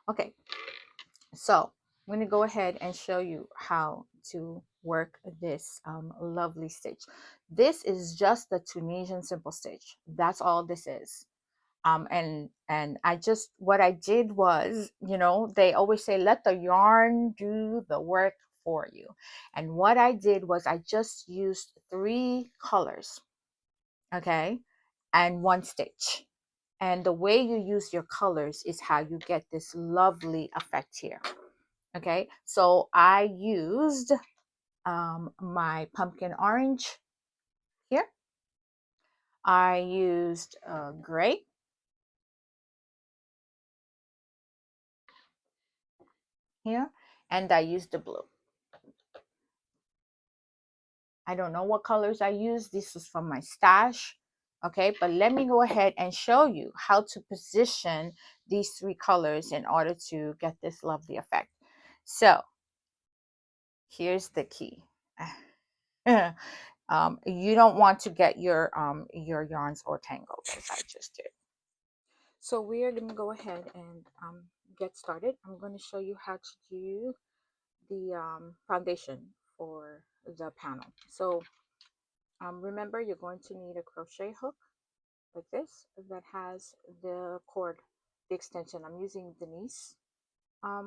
Okay, so I'm going to go ahead and show you how to work this lovely stitch. This is just the Tunisian simple stitch. That's all this is. And I just, what I did was, you know, they always say let the yarn do the work for you. And what I did was I just used 3 colors, okay, and 1 stitch. And the way you use your colors is how you get this lovely effect here. Okay, so I used my pumpkin orange here. I used gray here, and I used the blue. I don't know what colors I used. This was from my stash. Okay, but let me go ahead and show you how to position these 3 colors in order to get this lovely effect. So here's the key. You don't want to get your yarns all tangled as I just did. So we are going to go ahead and get started. I'm going to show you how to do the foundation for the panel. So remember, you're going to need a crochet hook like this that has the cord, the extension. I'm using Denise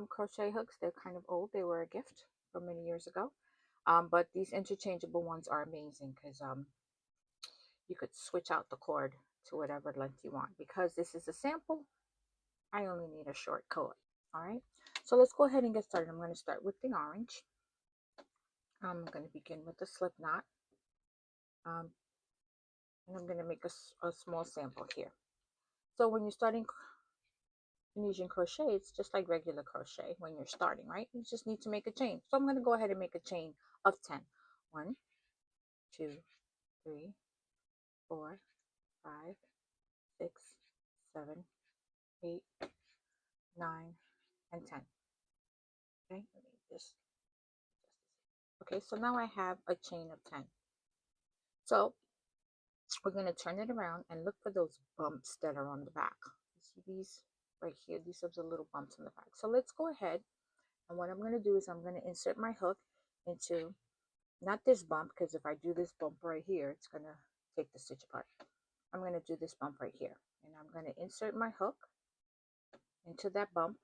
crochet hooks. They're kind of old. They were a gift from many years ago. But these interchangeable ones are amazing because you could switch out the cord to whatever length you want. Because this is a sample, I only need a short cord. All right, so let's go ahead and get started. I'm going to start with the orange. I'm going to begin with the slip knot. And I'm going to make a small sample here. So when you're starting Tunisian crochet, it's just like regular crochet when you're starting, right? You just need to make a chain. So I'm going to go ahead and make a chain of 10. 1, 2, 3, 4, 5, 6, 7, 8, 9, and 10. Okay, let me just. Okay, so now I have a chain of 10. So we're going to turn it around and look for those bumps that are on the back. You see these right here? These are the little bumps on the back. So let's go ahead, and what I'm going to do is I'm going to insert my hook into, not this bump, because if I do this bump right here, it's going to take the stitch apart. I'm going to do this bump right here, and I'm going to insert my hook into that bump,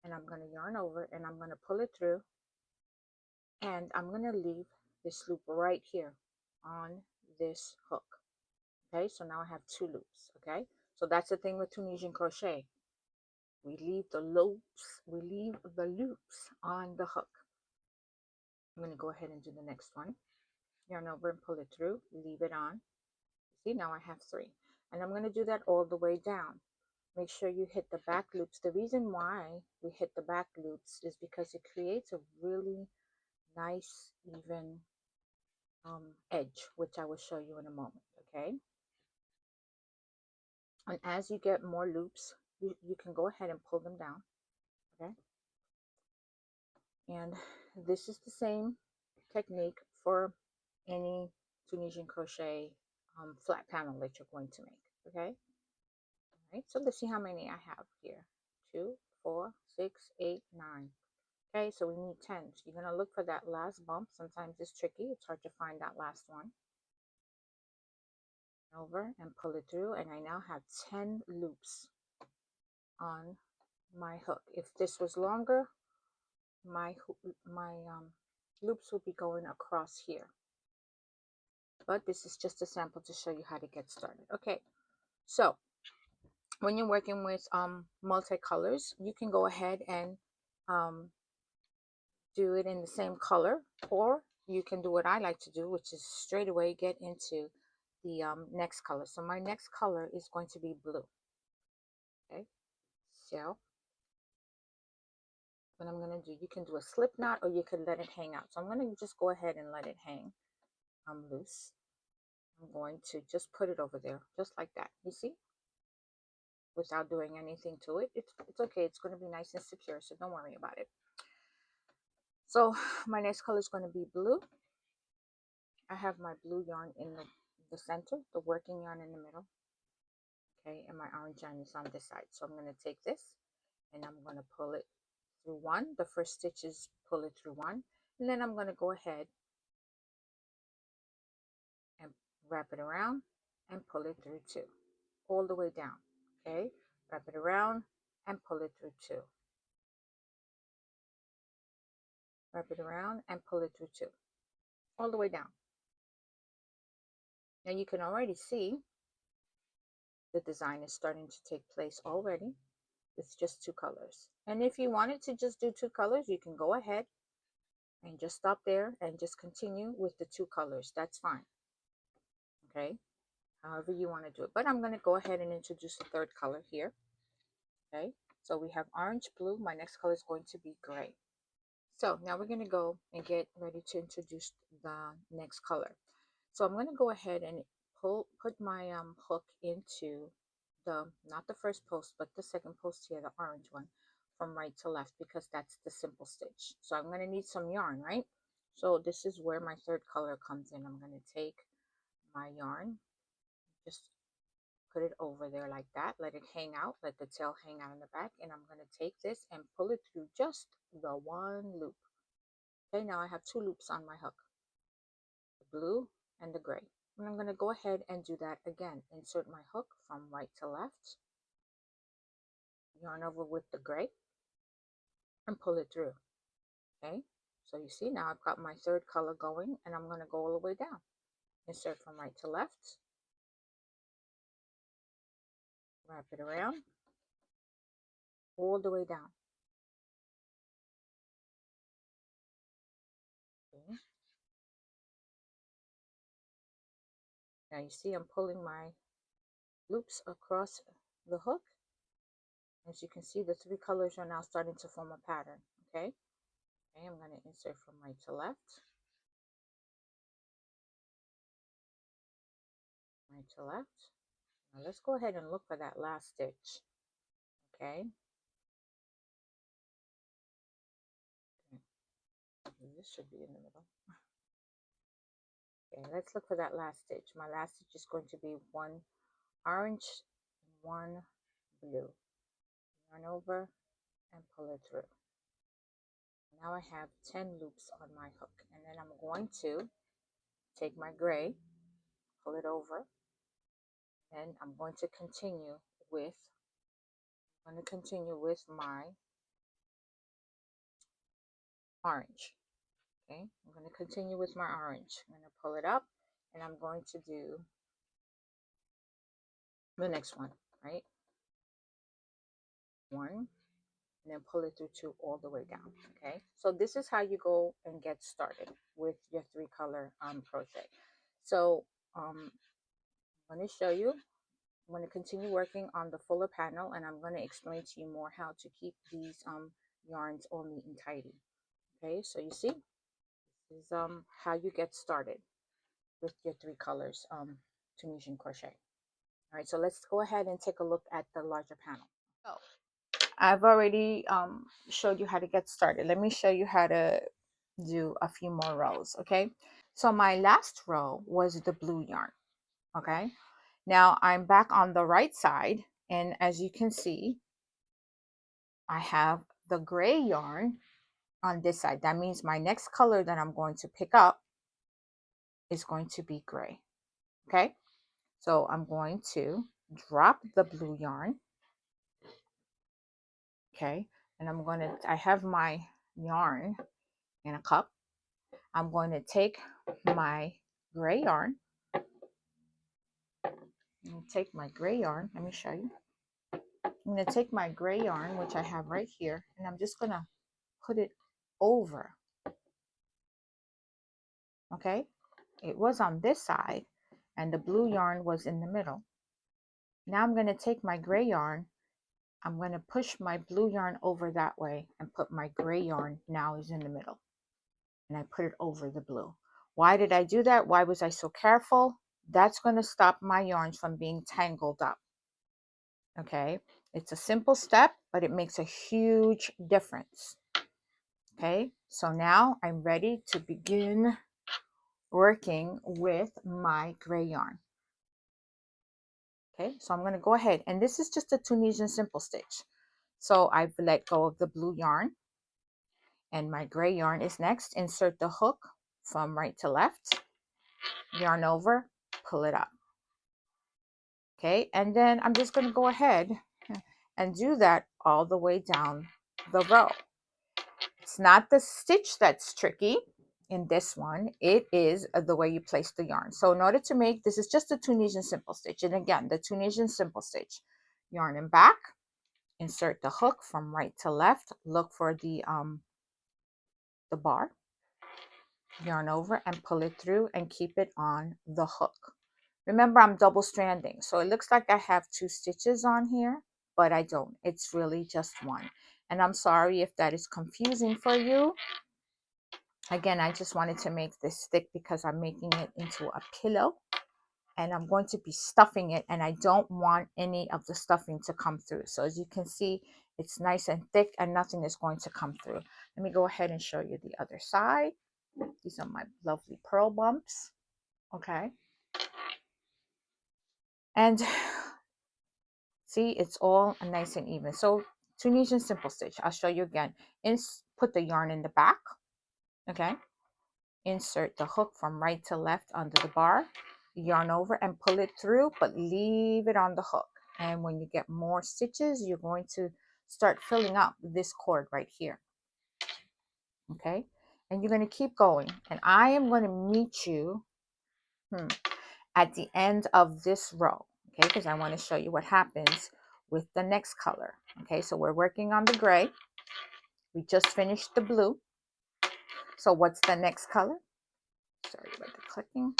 and I'm going to yarn over, and I'm going to pull it through, and I'm going to leave this loop right here on this hook. Okay, so now I have 2 loops. Okay, so that's the thing with Tunisian crochet. We leave the loops on the hook. I'm going to go ahead and do the next one. Yarn over and pull it through, leave it on. See, now I have 3. And I'm going to do that all the way down. Make sure you hit the back loops. The reason why we hit the back loops is because it creates a really nice, even edge, which I will show you in a moment. Okay, and as you get more loops, you can go ahead and pull them down. Okay, and this is the same technique for any Tunisian crochet flat panel that you're going to make. Okay, all right, so let's see how many I have here. 2, 4, 6, 8, 9. Okay, so we need 10. So you're going to look for that last bump. Sometimes it's tricky. It's hard to find that last one. Over and pull it through, and I now have 10 loops on my hook. If this was longer, my loops will be going across here, but this is just a sample to show you how to get started. Okay, so when you're working with multicolors, you can go ahead and do it in the same color, or you can do what I like to do, which is straight away get into the next color. So my next color is going to be blue. Okay, so what I'm going to do, you can do a slip knot or you can let it hang out. So I'm going to just go ahead and let it hang loose. I'm going to just put it over there just like that, you see, without doing anything to it. It's okay. It's going to be nice and secure, so don't worry about it. So my next color is going to be blue. I have my blue yarn in the center, the working yarn in the middle. Okay, and my orange yarn is on this side. So I'm going to take this and I'm going to pull it through one. The first stitch is pull it through one, and then I'm going to go ahead and wrap it around and pull it through two, all the way down. Okay, wrap it around and pull it through two, wrap it around and pull it through two, all the way down. Now you can already see the design is starting to take place already. It's just two colors, and if you wanted to just do two colors, you can go ahead and just stop there and just continue with the two colors. That's fine. Okay, however you want to do it, but I'm going to go ahead and introduce the third color here. Okay, so we have orange, blue. My next color is going to be gray. So now we're going to go and get ready to introduce the next color. So I'm going to go ahead and put my hook into the, not the first post, but the second post here, the orange one, from right to left, because that's the simple stitch. So I'm going to need some yarn, right? So this is where my third color comes in. I'm going to take my yarn, just put it over there like that, let it hang out, let the tail hang out in the back, and I'm going to take this and pull it through just the one loop. Okay, now I have two loops on my hook, the blue and the gray. And I'm going to go ahead and do that again. Insert my hook from right to left, yarn over with the gray, and pull it through. Okay, so you see now I've got my third color going, and I'm going to go all the way down. Insert from right to left, wrap it around, all the way down. Okay. Now you see I'm pulling my loops across the hook. As you can see, the three colors are now starting to form a pattern. Okay, I'm going to insert from right to left, right to left. Now let's go ahead and look for that last stitch. Okay, this should be in the middle. Okay, let's look for that last stitch. My last stitch is going to be one orange and one blue. Yarn over and pull it through. Now I have 10 loops on my hook, and then I'm going to take my gray, pull it over, and I'm going to continue with my orange. Okay, I'm going to continue with my orange. I'm going to pull it up, and I'm going to do the next one, right? One, and then pull it through two all the way down. Okay, so this is how you go and get started with your three color crochet. So I'm going to show you. I'm going to continue working on the fuller panel, and I'm going to explain to you more how to keep these yarns all neat and tidy. Okay, so you see, this is how you get started with your three colors Tunisian crochet. All right, so let's go ahead and take a look at the larger panel. So I've already showed you how to get started. Let me show you how to do a few more rows. Okay, so my last row was the blue yarn. Okay, now I'm back on the right side, and as you can see, I have the gray yarn on this side. That means my next color that I'm going to pick up is going to be gray. Okay, so I'm going to drop the blue yarn. Okay, and I have my yarn in a cup. I'm going to take my gray yarn. Let me show you. I'm going to take my gray yarn, which I have right here, and I'm just going to put it over. Okay, it was on this side, and the blue yarn was in the middle. Now I'm going to take my gray yarn. I'm going to push my blue yarn over that way and put my gray yarn now is in the middle. And I put it over the blue. Why did I do that? Why was I so careful? That's going to stop my yarns from being tangled up. Okay, it's a simple step, but it makes a huge difference. Okay, so now I'm ready to begin working with my gray yarn. Okay, so I'm going to go ahead, and this is just a Tunisian simple stitch. So I've let go of the blue yarn, and my gray yarn is next. Insert the hook from right to left, yarn over, pull it up. Okay, and then I'm just going to go ahead and do that all the way down the row. It's not the stitch that's tricky in this one, it is the way you place the yarn. So in order to make this, is just a Tunisian simple stitch, and again, the Tunisian simple stitch, yarn in back, insert the hook from right to left, look for the bar, yarn over and pull it through and keep it on the hook. Remember, I'm double stranding, so it looks like I have 2 stitches on here, but I don't. It's really just one. And I'm sorry if that is confusing for you. Again, I just wanted to make this thick because I'm making it into a pillow, and I'm going to be stuffing it, and I don't want any of the stuffing to come through. So as you can see, it's nice and thick and nothing is going to come through. Let me go ahead and show you the other side. These are my lovely pearl bumps. Okay. And see, it's all nice and even. So Tunisian simple stitch, I'll show you again. Put the yarn in the back. Okay. Insert the hook from right to left under the bar, yarn over and pull it through, but leave it on the hook. And when you get more stitches, you're going to start filling up this cord right here. Okay. And you're going to keep going. And I am going to meet you at the end of this row. Okay. Because I want to show you what happens with the next color. Okay. So we're working on the gray. We just finished the blue. So what's the next color? Sorry about the clicking.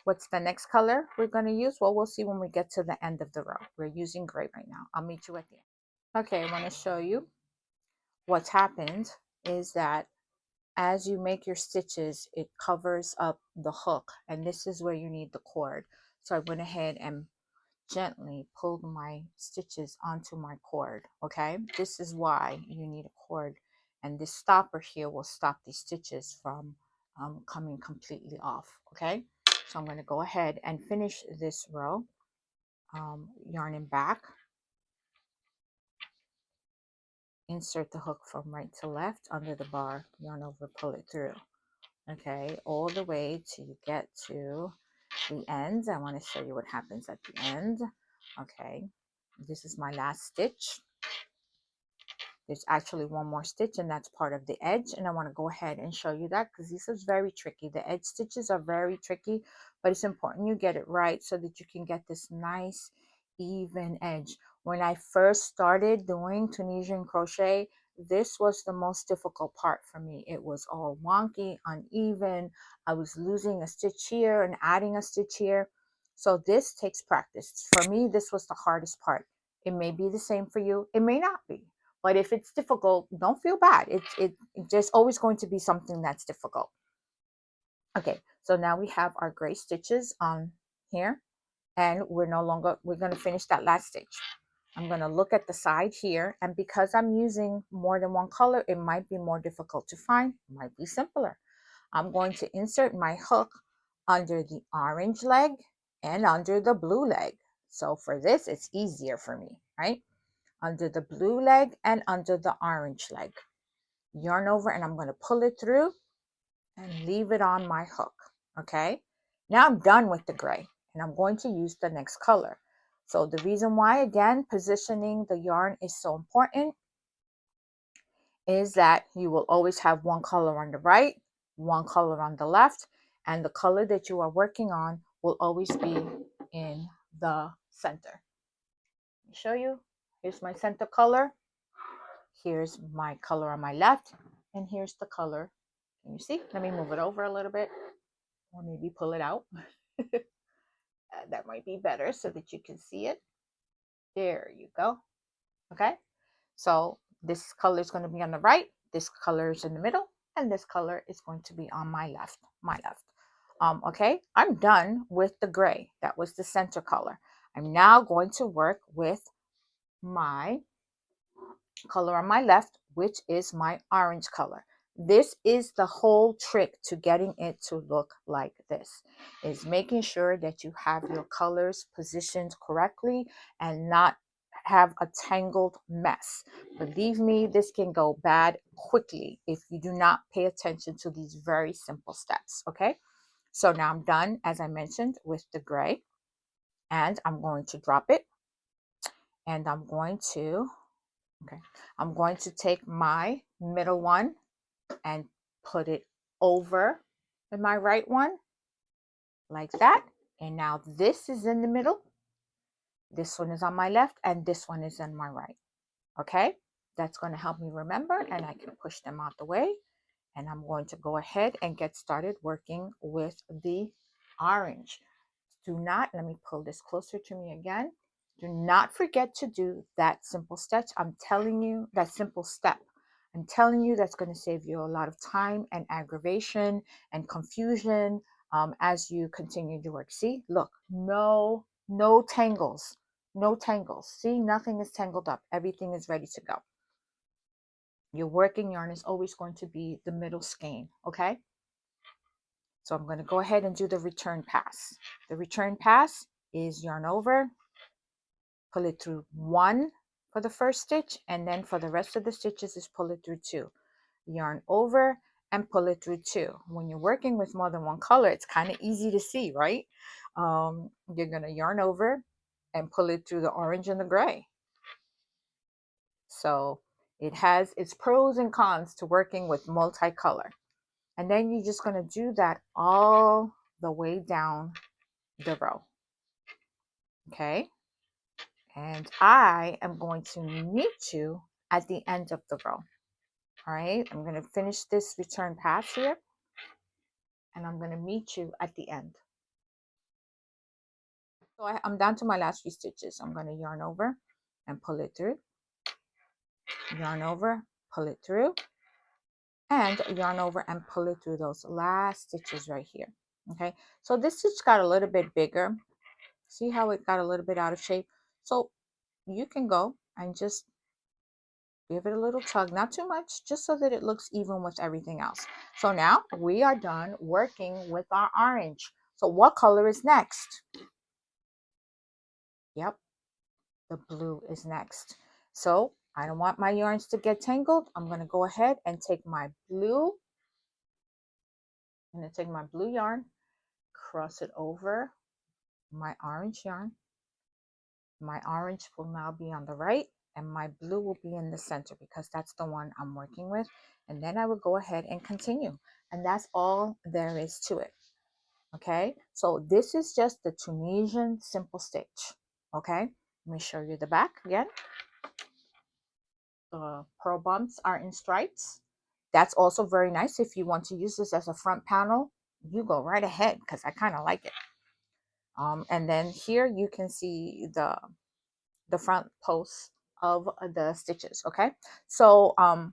What's the next color we're going to use? Well, we'll see when we get to the end of the row. We're using gray right now. I'll meet you at the end. Okay, I want to show you what's happened is that as you make your stitches, it covers up the hook, and this is where you need the cord. So I went ahead and gently pulled my stitches onto my cord. Okay, this is why you need a cord, and this stopper here will stop these stitches from coming completely off. Okay, so I'm going to go ahead and finish this row, yarning back, insert the hook from right to left under the bar, yarn over, pull it through. Okay, all the way till you get to the end. I want to show you what happens at the end. Okay, this is my last stitch. There's actually one more stitch, and that's part of the edge, and I want to go ahead and show you that because this is very tricky. The edge stitches are very tricky, but it's important you get it right so that you can get this nice even edge. When I first started doing Tunisian crochet, this was the most difficult part for me. It was all wonky, uneven. I was losing a stitch here and adding a stitch here. So this takes practice. For me, this was the hardest part. It may be the same for you. It may not be. But if it's difficult, don't feel bad. There's always going to be something that's difficult. Okay, so now we have our gray stitches on here, and we're going to finish that last stitch. I'm going to look at the side here, and because I'm using more than one color, it might be more difficult to find, it might be simpler. I'm going to insert my hook under the orange leg and under the blue leg. So for this, it's easier for me, right? Under the blue leg and under the orange leg. Yarn over, and I'm going to pull it through and leave it on my hook. Okay, now I'm done with the gray, and I'm going to use the next color. So the reason why, again, positioning the yarn is so important is that you will always have one color on the right, one color on the left, and the color that you are working on will always be in the center. Let me show you. Here's my center color. Here's my color on my left, and here's the color. Can you see? Let me move it over a little bit, or maybe pull it out. That might be better so that you can see it. There you go. Okay, so this color is going to be on the right, this color is in the middle, and this color is going to be on my left. Okay, I'm done with the gray. That was the center color. I'm now going to work with my color on my left, which is my orange color. This is the whole trick to getting it to look like this, is making sure that you have your colors positioned correctly and not have a tangled mess. Believe me, this can go bad quickly if you do not pay attention to these very simple steps. Okay, so now I'm done, as I mentioned, with the gray, and I'm going to drop it, and I'm going to take my middle one and put it over my right one like that. And now this is in the middle. This one is on my left and this one is on my right. Okay, that's going to help me remember, and I can push them out the way. And I'm going to go ahead and get started working with the orange. Do not, let me pull this closer to me again. Do not forget to do that simple stitch. I'm telling you, that simple step. I'm telling you that's going to save you a lot of time and aggravation and confusion as you continue to work. See, look, no tangles, no tangles. See, nothing is tangled up. Everything is ready to go. Your working yarn is always going to be the middle skein, okay? So I'm going to go ahead and do the return pass. The return pass is yarn over, pull it through one for the first stitch, and then for the rest of the stitches is pull it through two. Yarn over and pull it through two. When you're working with more than one color, it's kind of easy to see, right? You're going to yarn over and pull it through the orange and the gray. So it has its pros and cons to working with multicolor. And then you're just going to do that all the way down the row. Okay. And I am going to meet you at the end of the row. All right. I'm going to finish this return pass here. And I'm going to meet you at the end. So I'm down to my last few stitches. I'm going to yarn over and pull it through. Yarn over, pull it through. And yarn over and pull it through those last stitches right here. Okay. So this stitch got a little bit bigger. See how it got a little bit out of shape? So you can go and just give it a little tug, not too much, just so that it looks even with everything else. So now we are done working with our orange. So what color is next? Yep, the blue is next. So I don't want my yarns to get tangled. I'm going to go ahead and take my blue. I'm going to take my blue yarn, cross it over my orange yarn. My orange will now be on the right and my blue will be in the center because that's the one I'm working with. And then I will go ahead and continue. And that's all there is to it. Okay, so this is just the Tunisian simple stitch. Okay, let me show you the back again. The pearl bumps are in stripes. That's also very nice. If you want to use this as a front panel, you go right ahead because I kind of like it. And then here you can see the front posts of the stitches. Okay, so I'm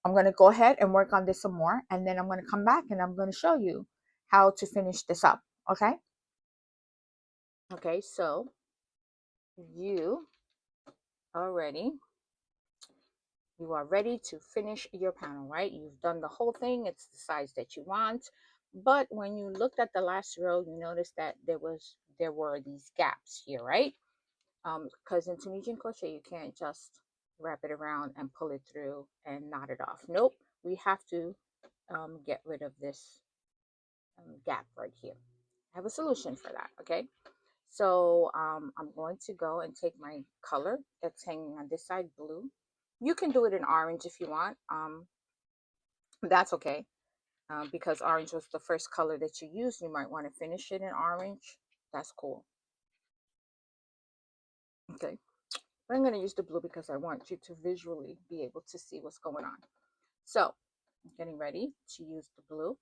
going to go ahead and work on this some more, and then I'm going to come back and I'm going to show you how to finish this up. Okay, so you are ready. You are ready to finish your panel, right? You've done the whole thing. It's the size that you want. But when you looked at the last row, you noticed that there were these gaps here, right? Because in Tunisian crochet, you can't just wrap it around and pull it through and knot it off. Nope, we have to get rid of this gap right here. I have a solution for that, okay? So I'm going to go and take my color that's hanging on this side, blue. You can do it in orange if you want. That's okay, because orange was the first color that you used. You might want to finish it in orange. That's cool. Okay, but I'm going to use the blue because I want you to visually be able to see what's going on. So I'm getting ready to use the blue.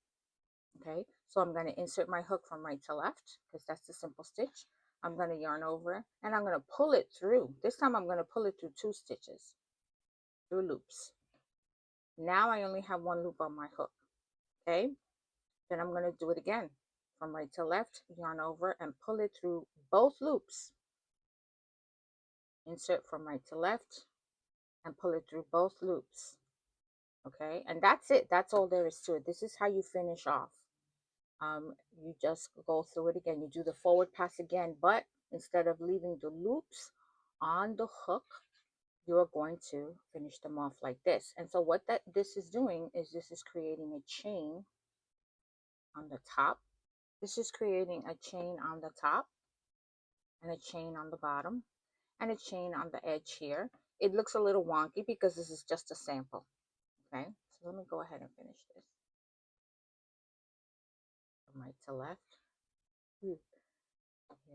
Okay, so I'm going to insert my hook from right to left because that's the simple stitch. I'm going to yarn over and I'm going to pull it through. This time I'm going to pull it through two stitches, through loops. Now I only have one loop on my hook. Okay, then I'm going to do it again from right to left, yarn over and pull it through both loops. Insert from right to left and pull it through both loops. Okay, and that's it. That's all there is to it. This is how you finish off. You just go through it again. You do the forward pass again, but instead of leaving the loops on the hook, you're going to finish them off like this. And so what this is doing is this is creating a chain on the top. This is creating a chain on the top and a chain on the bottom and a chain on the edge here. It looks a little wonky because this is just a sample. Okay, so let me go ahead and finish this from right to left. Here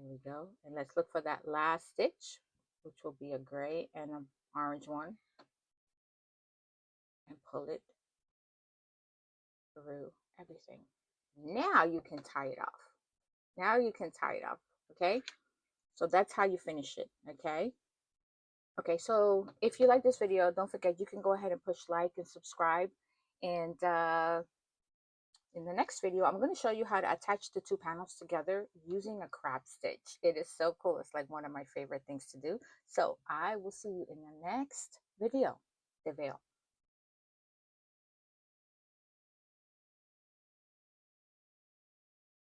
we go. And let's look for that last stitch, which will be a gray and an orange one, and pull it through everything. Now you can tie it off. Now you can tie it off. Okay, so that's how you finish it. Okay, so if you like this video, don't forget you can go ahead and push like and subscribe. And in the next video, I'm going to show you how to attach the two panels together using a crab stitch. It is so cool. It's like one of my favorite things to do. So I will see you in the next video. The veil.